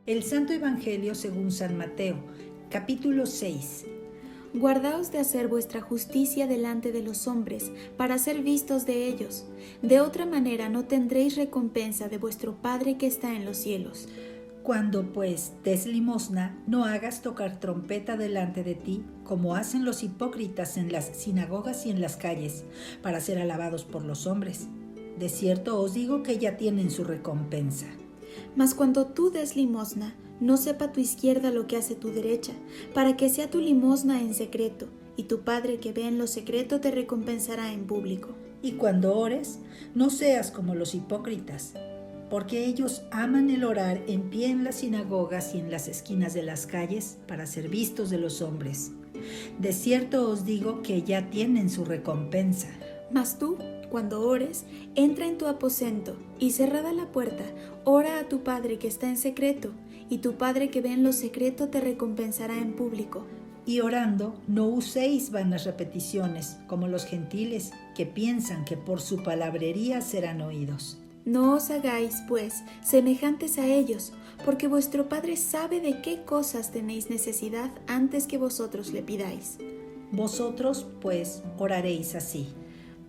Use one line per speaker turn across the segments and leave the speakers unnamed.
El Santo Evangelio según San Mateo, capítulo 6.
Guardaos de hacer vuestra justicia delante de los hombres, para ser vistos de ellos. De otra manera no tendréis recompensa de vuestro Padre que está en los cielos.
Cuando pues des limosna, no hagas tocar trompeta delante de ti, como hacen los hipócritas en las sinagogas y en las calles, para ser alabados por los hombres. De cierto os digo que ya tienen su recompensa.
Mas cuando tú des limosna, no sepa tu izquierda lo que hace tu derecha, para que sea tu limosna en secreto, y tu Padre que ve en lo secreto te recompensará en público.
Y cuando ores, no seas como los hipócritas, porque ellos aman el orar en pie en las sinagogas y en las esquinas de las calles para ser vistos de los hombres. De cierto os digo que ya tienen su recompensa.
Mas tú, cuando ores, entra en tu aposento, y cerrada la puerta, ora a tu Padre que está en secreto, y tu Padre que ve en lo secreto te recompensará en público.
Y orando, no uséis vanas repeticiones, como los gentiles, que piensan que por su palabrería serán oídos.
No os hagáis, pues, semejantes a ellos, porque vuestro Padre sabe de qué cosas tenéis necesidad antes que vosotros le pidáis.
Vosotros, pues, oraréis así.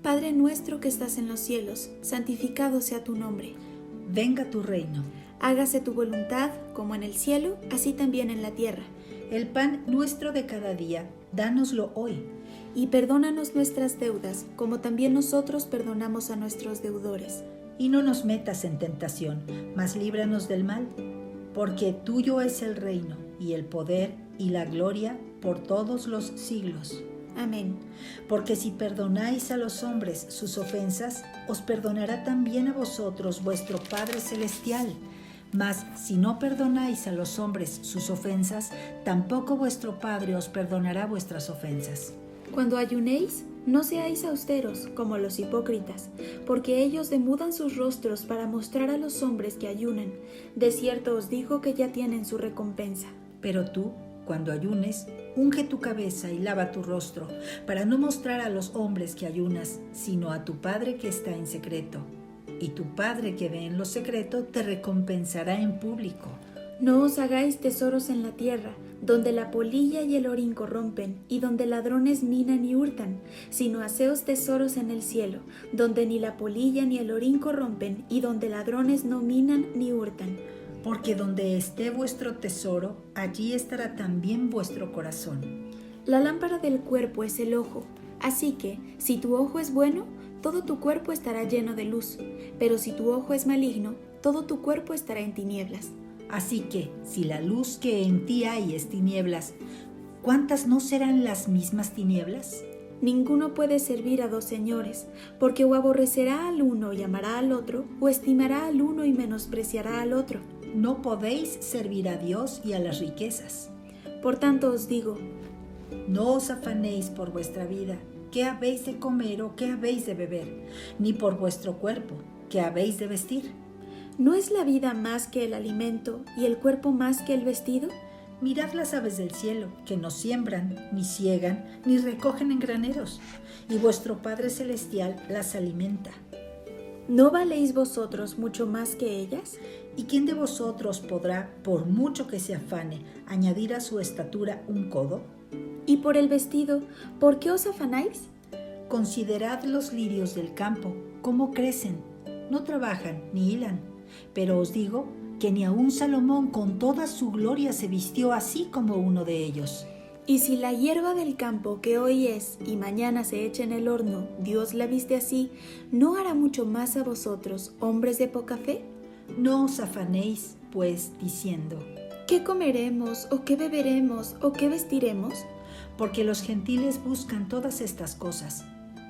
Padre nuestro que estás en los cielos, santificado sea tu nombre.
Venga tu reino.
Hágase tu voluntad, como en el cielo, así también en la tierra.
El pan nuestro de cada día, dánoslo hoy.
Y perdónanos nuestras deudas, como también nosotros perdonamos a nuestros deudores.
Y no nos metas en tentación, mas líbranos del mal. Porque tuyo es el reino, y el poder, y la gloria, por todos los siglos.
Amén.
Porque si perdonáis a los hombres sus ofensas, os perdonará también a vosotros vuestro Padre Celestial. Mas si no perdonáis a los hombres sus ofensas, tampoco vuestro Padre os perdonará vuestras ofensas.
Cuando ayunéis, no seáis austeros como los hipócritas, porque ellos demudan sus rostros para mostrar a los hombres que ayunan. De cierto os digo que ya tienen su recompensa.
Pero tú, cuando ayunes, unge tu cabeza y lava tu rostro, para no mostrar a los hombres que ayunas, sino a tu Padre que está en secreto. Y tu Padre que ve en lo secreto te recompensará en público.
No os hagáis tesoros en la tierra, donde la polilla y el orín corrompen, y donde ladrones minan y hurtan, sino haceos tesoros en el cielo, donde ni la polilla ni el orín corrompen, y donde ladrones no minan ni hurtan.
Porque donde esté vuestro tesoro, allí estará también vuestro corazón.
La lámpara del cuerpo es el ojo, así que, si tu ojo es bueno, todo tu cuerpo estará lleno de luz, pero si tu ojo es maligno, todo tu cuerpo estará en tinieblas.
Así que, si la luz que en ti hay es tinieblas, ¿cuántas no serán las mismas tinieblas?
Ninguno puede servir a dos señores, porque o aborrecerá al uno y amará al otro, o estimará al uno y menospreciará al otro.
No podéis servir a Dios y a las riquezas.
Por tanto os digo,
no os afanéis por vuestra vida, qué habéis de comer o qué habéis de beber, ni por vuestro cuerpo, qué habéis de vestir.
¿no es la vida más que el alimento y el cuerpo más que el vestido?
Mirad las aves del cielo, que no siembran, ni siegan, ni recogen en graneros, y vuestro Padre Celestial las alimenta.
¿No valéis vosotros mucho más que ellas?
¿Y quién de vosotros podrá, por mucho que se afane, añadir a su estatura un codo?
Y por el vestido, ¿por qué os afanáis?
Considerad los lirios del campo, cómo crecen, no trabajan ni hilan. Pero os digo que ni aun Salomón con toda su gloria se vistió así como uno de ellos.
Y si la hierba del campo que hoy es y mañana se echa en el horno, Dios la viste así, ¿no hará mucho más a vosotros, hombres de poca fe?
No os afanéis, pues, diciendo,
¿qué comeremos, o qué beberemos, o qué vestiremos?
Porque los gentiles buscan todas estas cosas.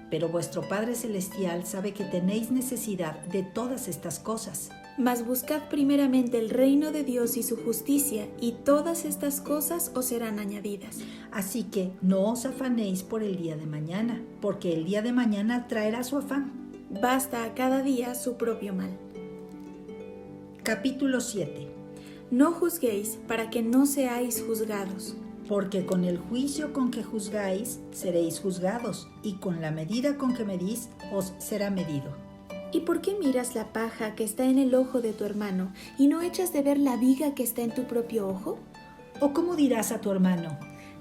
Pero vuestro Padre Celestial sabe que tenéis necesidad de todas estas cosas.
Mas buscad primeramente el reino de Dios y su justicia, y todas estas cosas os serán añadidas.
Así que no os afanéis por el día de mañana, porque el día de mañana traerá su afán.
Basta a cada día su propio mal.
Capítulo 7.
No juzguéis para que no seáis juzgados.
Porque con el juicio con que juzgáis, seréis juzgados, y con la medida con que medís, os será medido.
¿Y por qué miras la paja que está en el ojo de tu hermano y no echas de ver la viga que está en tu propio ojo?
¿O cómo dirás a tu hermano: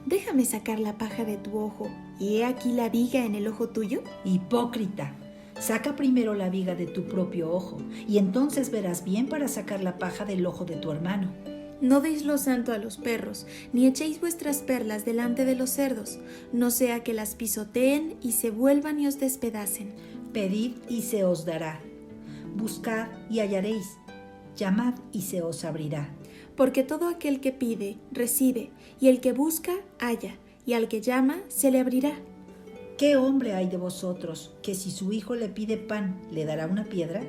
Déjame sacar la paja de tu ojo, y he aquí la viga en el ojo tuyo?
hipócrita, saca primero la viga de tu propio ojo, y entonces verás bien para sacar la paja del ojo de tu hermano?
No deis lo santo a los perros, ni echéis vuestras perlas delante de los cerdos, no sea que las pisoteen y se vuelvan y os despedacen.
Pedid y se os dará, buscad y hallaréis, llamad y se os abrirá.
Porque todo aquel que pide, recibe, y el que busca, halla, y al que llama, se le abrirá.
¿Qué hombre hay de vosotros que si su hijo le pide pan, le dará una piedra?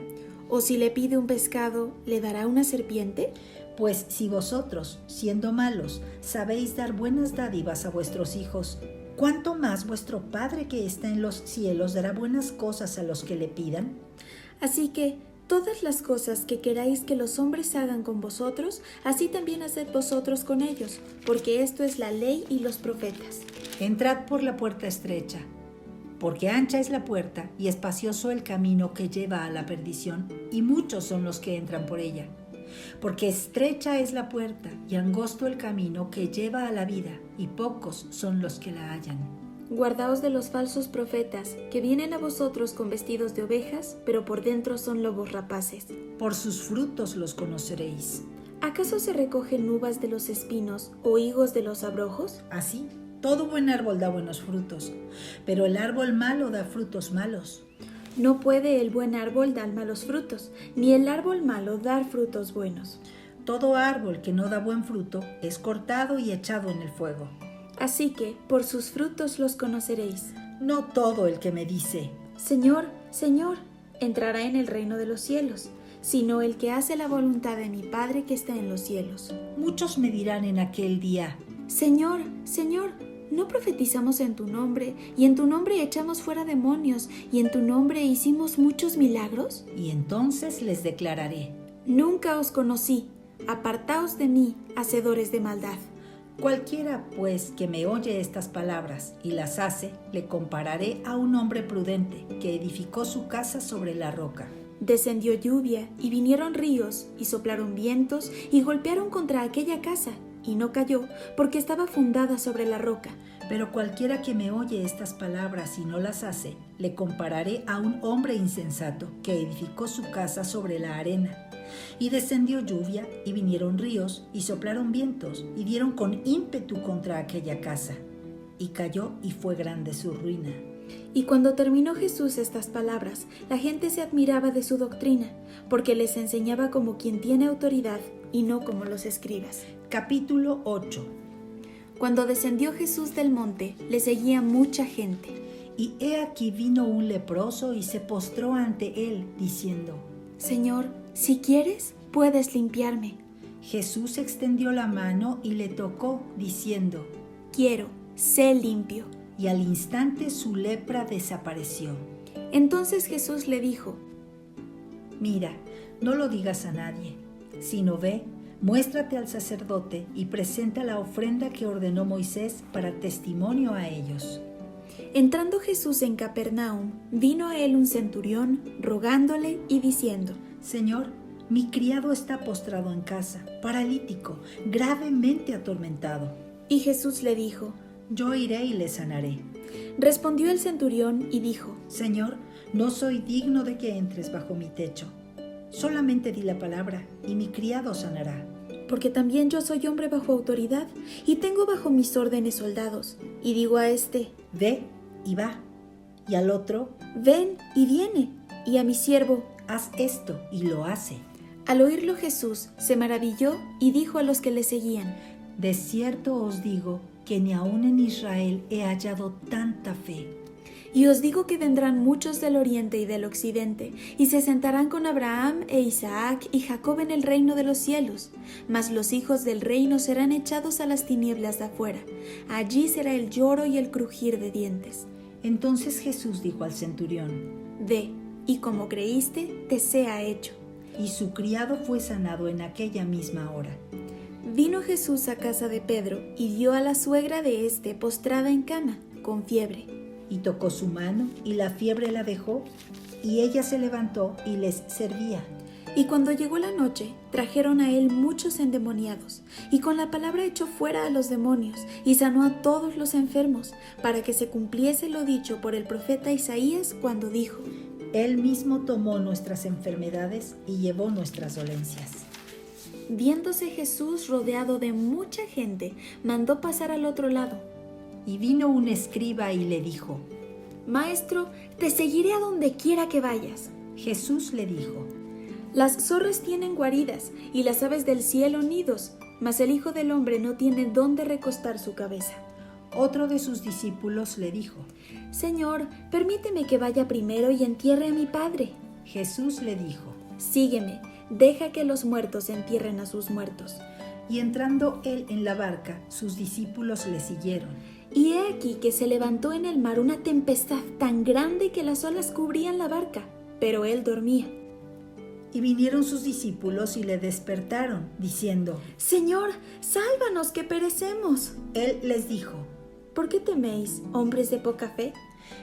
¿O si le pide un pescado, le dará una serpiente?
Pues si vosotros, siendo malos, sabéis dar buenas dádivas a vuestros hijos, ¿cuánto más vuestro Padre que está en los cielos dará buenas cosas a los que le pidan?
Así que, todas las cosas que queráis que los hombres hagan con vosotros, así también haced vosotros con ellos, porque esto es la ley y los profetas.
Entrad por la puerta estrecha, porque ancha es la puerta y espacioso el camino que lleva a la perdición, y muchos son los que entran por ella. Porque estrecha es la puerta y angosto el camino que lleva a la vida, y pocos son los que la hallan.
Guardaos de los falsos profetas, que vienen a vosotros con vestidos de ovejas, pero por dentro son lobos rapaces.
Por sus frutos los conoceréis.
¿Acaso se recogen uvas de los espinos o higos de los abrojos?
Así, todo buen árbol da buenos frutos, pero el árbol malo da frutos malos.
No puede el buen árbol dar malos frutos, ni el árbol malo dar frutos buenos.
Todo árbol que no da buen fruto es cortado y echado en el fuego.
Así que por sus frutos los conoceréis.
No todo el que me dice:
Señor, Señor, entrará en el reino de los cielos, sino el que hace la voluntad de mi Padre que está en los cielos.
Muchos me dirán en aquel día:
Señor, Señor, ¿no profetizamos en tu nombre, y en tu nombre echamos fuera demonios, y en tu nombre hicimos muchos milagros?
Y entonces les declararé:
Nunca os conocí, apartaos de mí, hacedores de maldad.
Cualquiera, pues, que me oye estas palabras y las hace, le compararé a un hombre prudente que edificó su casa sobre la roca.
Descendió lluvia, y vinieron ríos, y soplaron vientos, y golpearon contra aquella casa, y no cayó, porque estaba fundada sobre la roca.
Pero cualquiera que me oye estas palabras y no las hace, le compararé a un hombre insensato que edificó su casa sobre la arena. Y descendió lluvia, y vinieron ríos, y soplaron vientos, y dieron con ímpetu contra aquella casa. Y cayó, y fue grande su ruina.
Y cuando terminó Jesús estas palabras, la gente se admiraba de su doctrina, porque les enseñaba como quien tiene autoridad, y no como los escribas.
Capítulo 8.
Cuando descendió Jesús del monte, le seguía mucha gente.
Y he aquí vino un leproso y se postró ante él, diciendo:
Señor, si quieres, puedes limpiarme.
Jesús extendió la mano y le tocó, diciendo:
Quiero, sé limpio.
Y al instante su lepra desapareció.
Entonces Jesús le dijo:
Mira, no lo digas a nadie, sino ve, muéstrate al sacerdote y presenta la ofrenda que ordenó Moisés para testimonio a ellos.
Entrando Jesús en Capernaum, vino a él un centurión, rogándole y diciendo:
Señor, mi criado está postrado en casa, paralítico, gravemente atormentado.
Y Jesús le dijo:
Yo iré y le sanaré.
Respondió el centurión y dijo:
Señor, no soy digno de que entres bajo mi techo. Solamente di la palabra y mi criado sanará.
Porque también yo soy hombre bajo autoridad y tengo bajo mis órdenes soldados. Y digo a este:
Ve y va. Y al otro:
Ven y viene. Y a mi siervo:
Haz esto, y lo hace.
Al oírlo Jesús se maravilló y dijo a los que le seguían:
De cierto os digo que ni aun en Israel he hallado tanta fe.
Y os digo que vendrán muchos del oriente y del occidente, y se sentarán con Abraham e Isaac y Jacob en el reino de los cielos. Mas los hijos del reino serán echados a las tinieblas de afuera. Allí será el lloro y el crujir de dientes.
Entonces Jesús dijo al centurión:
Ve, y como creíste, te sea hecho.
Y su criado fue sanado en aquella misma hora.
Vino Jesús a casa de Pedro y vio a la suegra de éste postrada en cama, con fiebre.
Y tocó su mano, y la fiebre la dejó, y ella se levantó y les servía.
Y cuando llegó la noche, trajeron a él muchos endemoniados, y con la palabra echó fuera a los demonios, y sanó a todos los enfermos, para que se cumpliese lo dicho por el profeta Isaías cuando dijo:
Él mismo tomó nuestras enfermedades y llevó nuestras dolencias.
Viéndose Jesús rodeado de mucha gente, mandó pasar al otro lado.
Y vino un escriba y le dijo:
Maestro, te seguiré a donde quiera que vayas.
Jesús le dijo:
Las zorras tienen guaridas y las aves del cielo nidos, mas el Hijo del Hombre no tiene dónde recostar su cabeza.
Otro de sus discípulos le dijo:
Señor, permíteme que vaya primero y entierre a mi Padre.
Jesús le dijo:
Sígueme, deja que los muertos entierren a sus muertos.
Y entrando él en la barca, sus discípulos le siguieron.
Y he aquí que se levantó en el mar una tempestad tan grande que las olas cubrían la barca, pero él dormía.
Y vinieron sus discípulos y le despertaron, diciendo:
Señor, sálvanos que perecemos.
Él les dijo:
¿Por qué teméis, hombres de poca fe?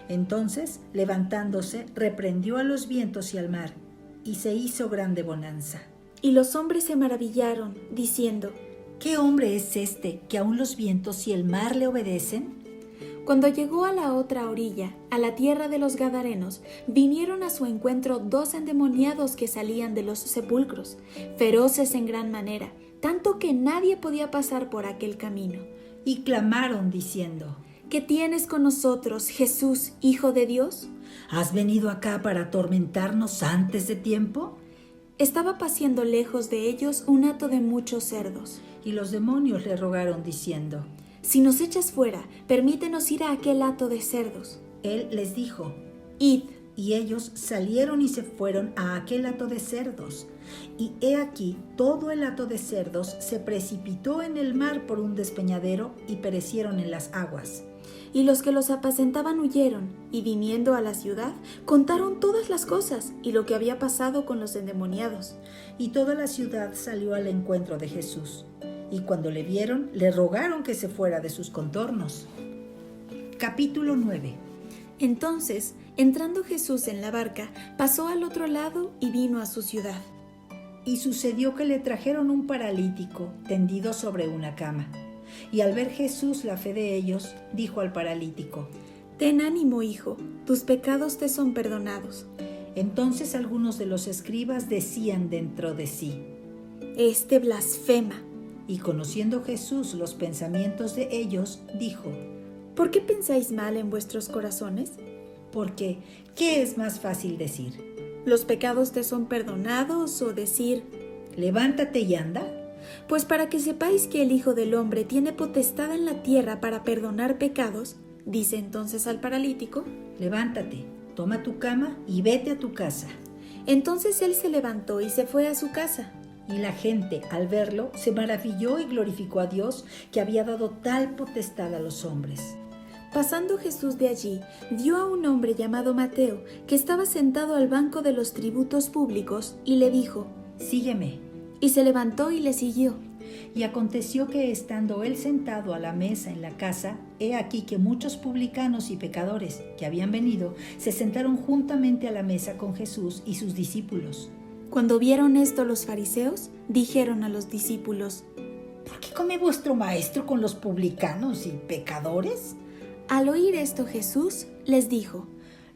Entonces, levantándose, reprendió a los vientos y al mar, y se hizo grande bonanza.
Y los hombres se maravillaron, diciendo:
¿Qué hombre es este que aun los vientos y el mar le obedecen?
Cuando llegó a la otra orilla, a la tierra de los Gadarenos, vinieron a su encuentro 2 endemoniados que salían de los sepulcros, feroces en gran manera, tanto que nadie podía pasar por aquel camino.
Y clamaron diciendo:
¿Qué tienes con nosotros, Jesús, Hijo de Dios?
¿Has venido acá para atormentarnos antes de tiempo?
Estaba paciendo lejos de ellos un hato de muchos cerdos.
Y los demonios le rogaron diciendo:
Si nos echas fuera, permítenos ir a aquel hato de cerdos.
Él les dijo:
Id.
Y ellos salieron y se fueron a aquel hato de cerdos. Y he aquí, todo el hato de cerdos se precipitó en el mar por un despeñadero y perecieron en las aguas.
Y los que los apacentaban huyeron, y viniendo a la ciudad, contaron todas las cosas y lo que había pasado con los endemoniados.
Y toda la ciudad salió al encuentro de Jesús. Y cuando le vieron, le rogaron que se fuera de sus contornos. Capítulo 9.
Entonces, entrando Jesús en la barca, pasó al otro lado y vino a su ciudad.
Y sucedió que le trajeron un paralítico tendido sobre una cama. Y al ver Jesús la fe de ellos, dijo al paralítico:
Ten ánimo, hijo, tus pecados te son perdonados.
Entonces algunos de los escribas decían dentro de sí:
Este blasfema.
Y conociendo Jesús los pensamientos de ellos, dijo:
¿Por qué pensáis mal en vuestros corazones?
Porque, ¿qué es más fácil decir?
¿Los pecados te son perdonados o decir:
levántate y anda?
Pues para que sepáis que el Hijo del Hombre tiene potestad en la tierra para perdonar pecados, dice entonces al paralítico:
levántate, toma tu cama y vete a tu casa.
Entonces él se levantó y se fue a su casa.
Y la gente, al verlo, se maravilló y glorificó a Dios, que había dado tal potestad a los hombres.
Pasando Jesús de allí, vio a un hombre llamado Mateo, que estaba sentado al banco de los tributos públicos, y le dijo:
sígueme.
Y se levantó y le siguió.
Y aconteció que, estando él sentado a la mesa en la casa, he aquí que muchos publicanos y pecadores que habían venido se sentaron juntamente a la mesa con Jesús y sus discípulos.
Cuando vieron esto los fariseos, dijeron a los discípulos:
¿por qué come vuestro maestro con los publicanos y pecadores?
Al oír esto Jesús les dijo: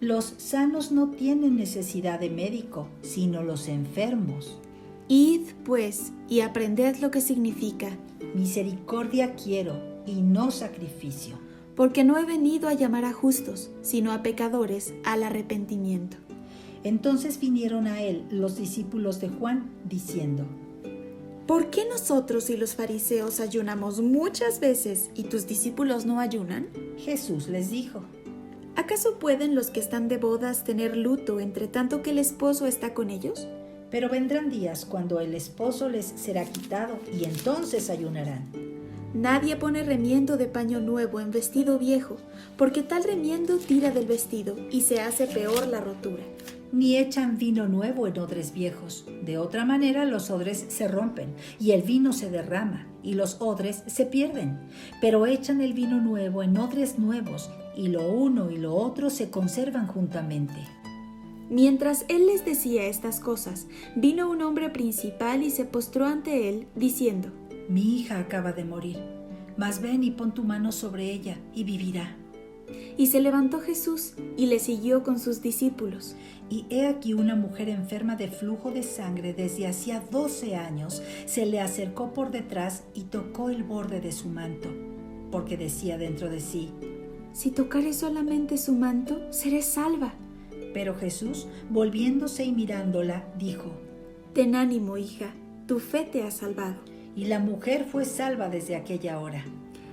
los sanos no tienen necesidad de médico, sino los enfermos.
Id, pues, y aprended lo que significa:
misericordia quiero, y no sacrificio.
Porque no he venido a llamar a justos, sino a pecadores al arrepentimiento.
Entonces vinieron a él los discípulos de Juan, diciendo:
¿por qué nosotros y los fariseos ayunamos muchas veces y tus discípulos no ayunan?
Jesús les dijo:
¿acaso pueden los que están de bodas tener luto entre tanto que el esposo está con ellos?
Pero vendrán días cuando el esposo les será quitado, y entonces ayunarán.
Nadie pone remiendo de paño nuevo en vestido viejo, porque tal remiendo tira del vestido y se hace peor la rotura.
Ni echan vino nuevo en odres viejos. De otra manera los odres se rompen, y el vino se derrama, y los odres se pierden. Pero echan el vino nuevo en odres nuevos, y lo uno y lo otro se conservan juntamente.
Mientras él les decía estas cosas, vino un hombre principal y se postró ante él, diciendo:
Mi hija acaba de morir, mas ven y pon tu mano sobre ella y vivirá.
Y se levantó Jesús y le siguió con sus discípulos.
Y he aquí una mujer enferma de flujo de sangre desde hacía 12 años se le acercó por detrás y tocó el borde de su manto, porque decía dentro de sí:
Si tocare solamente su manto, seré salva.
Pero Jesús, volviéndose y mirándola, dijo:
Ten ánimo, hija, tu fe te ha salvado.
Y la mujer fue salva desde aquella hora.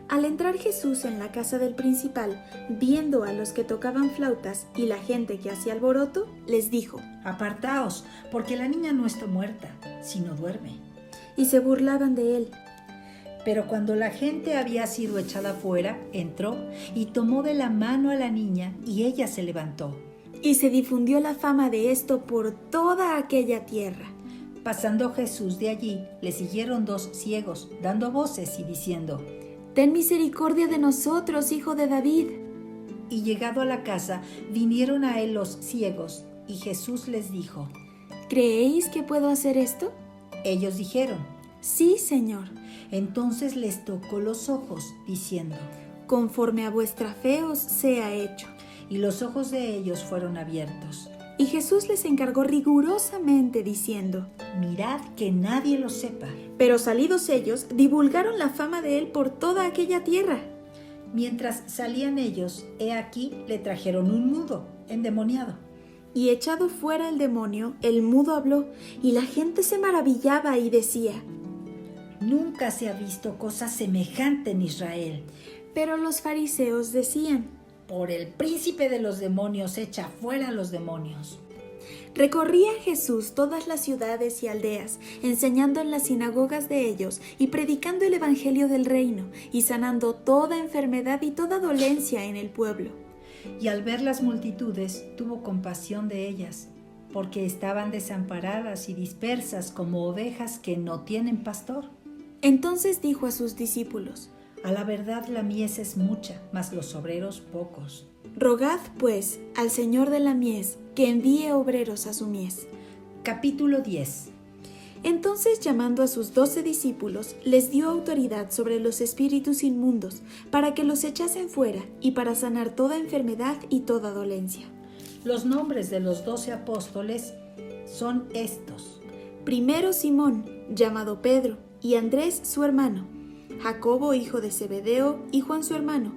Al entrar Jesús en la casa del principal, viendo a los que tocaban flautas y la gente que hacía alboroto, les dijo:
Apartaos, porque la niña no está muerta, sino duerme.
Y se burlaban de él.
Pero cuando la gente había sido echada fuera, entró y tomó de la mano a la niña, y ella se levantó.
Y se difundió la fama de esto por toda aquella tierra.
Pasando Jesús de allí, le siguieron 2 ciegos, dando voces y diciendo:
Ten misericordia de nosotros, hijo de David.
Y llegado a la casa, vinieron a él los ciegos, y Jesús les dijo:
¿Creéis que puedo hacer esto?
Ellos dijeron:
Sí, Señor.
Entonces les tocó los ojos, diciendo:
Conforme a vuestra fe os sea hecho.
Y los ojos de ellos fueron abiertos.
Y Jesús les encargó rigurosamente, diciendo:
Mirad que nadie lo sepa.
Pero salidos ellos, divulgaron la fama de él por toda aquella tierra.
Mientras salían ellos, he aquí le trajeron un mudo, endemoniado.
Y echado fuera el demonio, el mudo habló, y la gente se maravillaba y decía:
Nunca se ha visto cosa semejante en Israel.
Pero los fariseos decían:
Por el príncipe de los demonios echa fuera a los demonios.
Recorría Jesús todas las ciudades y aldeas, enseñando en las sinagogas de ellos y predicando el evangelio del reino y sanando toda enfermedad y toda dolencia en el pueblo.
Y al ver las multitudes, tuvo compasión de ellas, porque estaban desamparadas y dispersas como ovejas que no tienen pastor.
Entonces dijo a sus discípulos:
A la verdad la mies es mucha, mas los obreros pocos.
Rogad, pues, al Señor de la mies, que envíe obreros a su mies.
Capítulo 10.
Entonces, llamando a sus 12 discípulos, les dio autoridad sobre los espíritus inmundos, para que los echasen fuera y para sanar toda enfermedad y toda dolencia.
Los nombres de los 12 apóstoles son estos:
Primero Simón, llamado Pedro, y Andrés su hermano, Jacobo hijo de Zebedeo y Juan su hermano,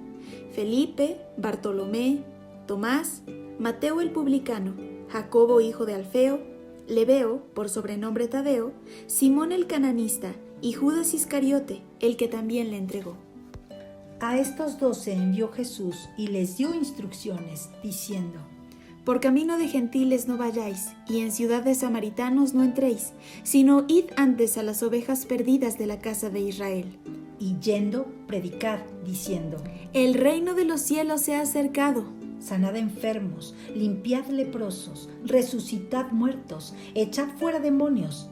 Felipe, Bartolomé, Tomás, Mateo el publicano, Jacobo hijo de Alfeo, Lebeo, por sobrenombre Tadeo, Simón el cananista y Judas Iscariote, el que también le entregó.
A estos 12 envió Jesús y les dio instrucciones, diciendo:
Por camino de gentiles no vayáis, y en ciudad de samaritanos no entréis, sino id antes a las ovejas perdidas de la casa de Israel.
Y yendo, predicad, diciendo:
El reino de los cielos se ha acercado.
Sanad enfermos, limpiad leprosos, resucitad muertos, echad fuera demonios.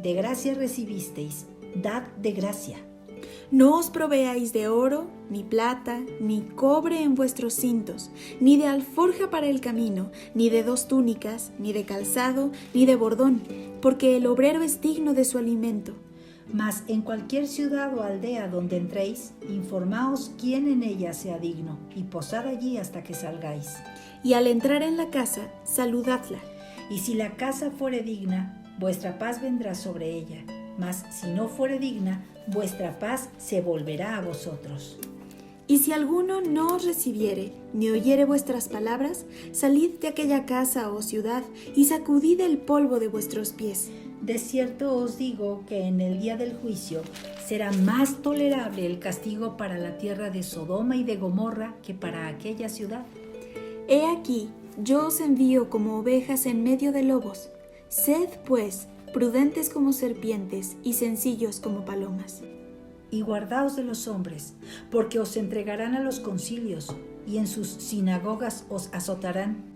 De gracia recibisteis, dad de gracia.
No os proveáis de oro, ni plata, ni cobre en vuestros cintos, ni de alforja para el camino, ni de 2 túnicas, ni de calzado, ni de bordón, porque el obrero es digno de su alimento.
Mas en cualquier ciudad o aldea donde entréis, informaos quién en ella sea digno, y posad allí hasta que salgáis.
Y al entrar en la casa, saludadla.
Y si la casa fuere digna, vuestra paz vendrá sobre ella. Mas si no fuere digna, vuestra paz se volverá a vosotros.
Y si alguno no os recibiere, ni oyere vuestras palabras, salid de aquella casa o ciudad, y sacudid el polvo de vuestros pies.
De cierto os digo que en el día del juicio será más tolerable el castigo para la tierra de Sodoma y de Gomorra que para aquella ciudad.
He aquí, yo os envío como ovejas en medio de lobos. Sed, pues, prudentes como serpientes y sencillos como palomas.
Y guardaos de los hombres, porque os entregarán a los concilios, y en sus sinagogas os azotarán.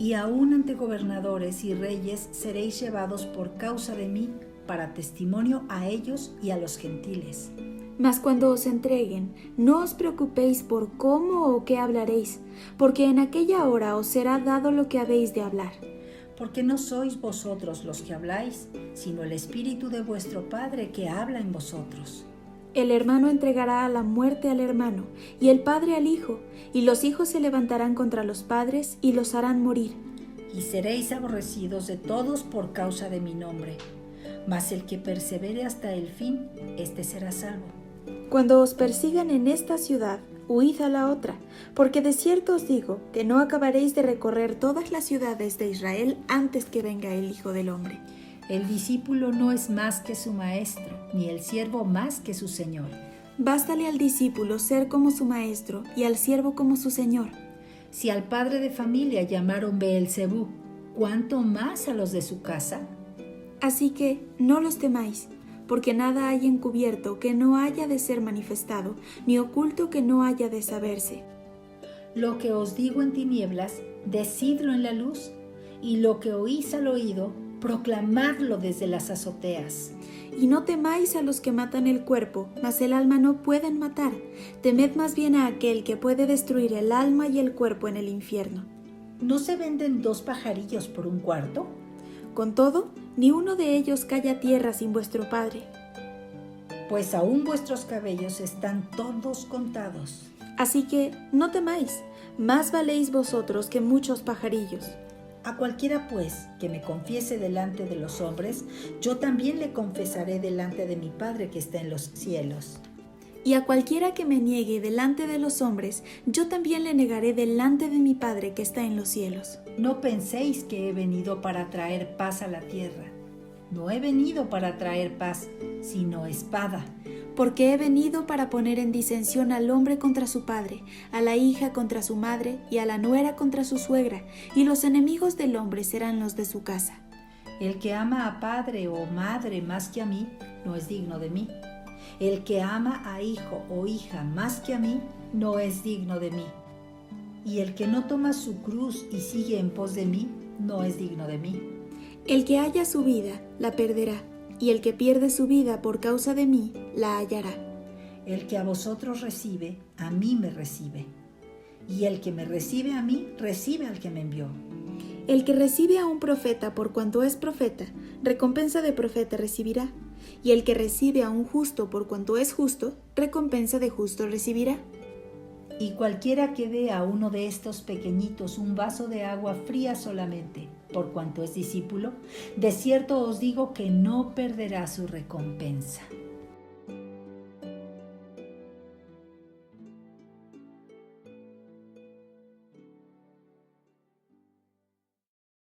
Y aún ante gobernadores y reyes seréis llevados por causa de mí, para testimonio a ellos y a los gentiles.
Mas cuando os entreguen, no os preocupéis por cómo o qué hablaréis, porque en aquella hora os será dado lo que habéis de hablar.
porque no sois vosotros los que habláis, sino el Espíritu de vuestro Padre que habla en vosotros.
El hermano entregará a la muerte al hermano, y el padre al hijo, y los hijos se levantarán contra los padres y los harán morir.
Y seréis aborrecidos de todos por causa de mi nombre, mas el que persevere hasta el fin, éste será salvo.
Cuando os persigan en esta ciudad, huid a la otra, porque de cierto os digo que no acabaréis de recorrer todas las ciudades de Israel antes que venga el Hijo del Hombre.
El discípulo no es más que su maestro, ni el siervo más que su señor.
Bástale al discípulo ser como su maestro y al siervo como su señor.
Si al padre de familia llamaron Beelzebú, ¿cuánto más a los de su casa?
Así que no los temáis, porque nada hay encubierto que no haya de ser manifestado, ni oculto que no haya de saberse.
Lo que os digo en tinieblas, decidlo en la luz, y lo que oís al oído, proclamadlo desde las azoteas.
Y no temáis a los que matan el cuerpo, mas el alma no pueden matar. Temed más bien a aquel que puede destruir el alma y el cuerpo en el infierno.
¿No se venden 2 pajarillos por un cuarto?
Con todo, ni uno de ellos cae a tierra sin vuestro Padre.
Pues aún vuestros cabellos están todos contados.
Así que no temáis, más valéis vosotros que muchos pajarillos.
A cualquiera, pues, que me confiese delante de los hombres, yo también le confesaré delante de mi Padre que está en los cielos.
Y a cualquiera que me niegue delante de los hombres, yo también le negaré delante de mi Padre que está en los cielos.
No penséis que he venido para traer paz a la tierra. No he venido para traer paz, sino espada.
Porque he venido para poner en disensión al hombre contra su padre, a la hija contra su madre y a la nuera contra su suegra, y los enemigos del hombre serán los de su casa.
El que ama a padre o madre más que a mí, no es digno de mí. El que ama a hijo o hija más que a mí, no es digno de mí. Y el que no toma su cruz y sigue en pos de mí, no es digno de mí.
El que haya su vida, la perderá, y el que pierde su vida por causa de mí, la hallará.
El que a vosotros recibe, a mí me recibe. Y el que me recibe a mí, recibe al que me envió.
El que recibe a un profeta por cuanto es profeta, recompensa de profeta recibirá. Y el que recibe a un justo por cuanto es justo, recompensa de justo recibirá.
Y cualquiera que dé a uno de estos pequeñitos un vaso de agua fría solamente, por cuanto es discípulo, de cierto os digo que no perderá su recompensa.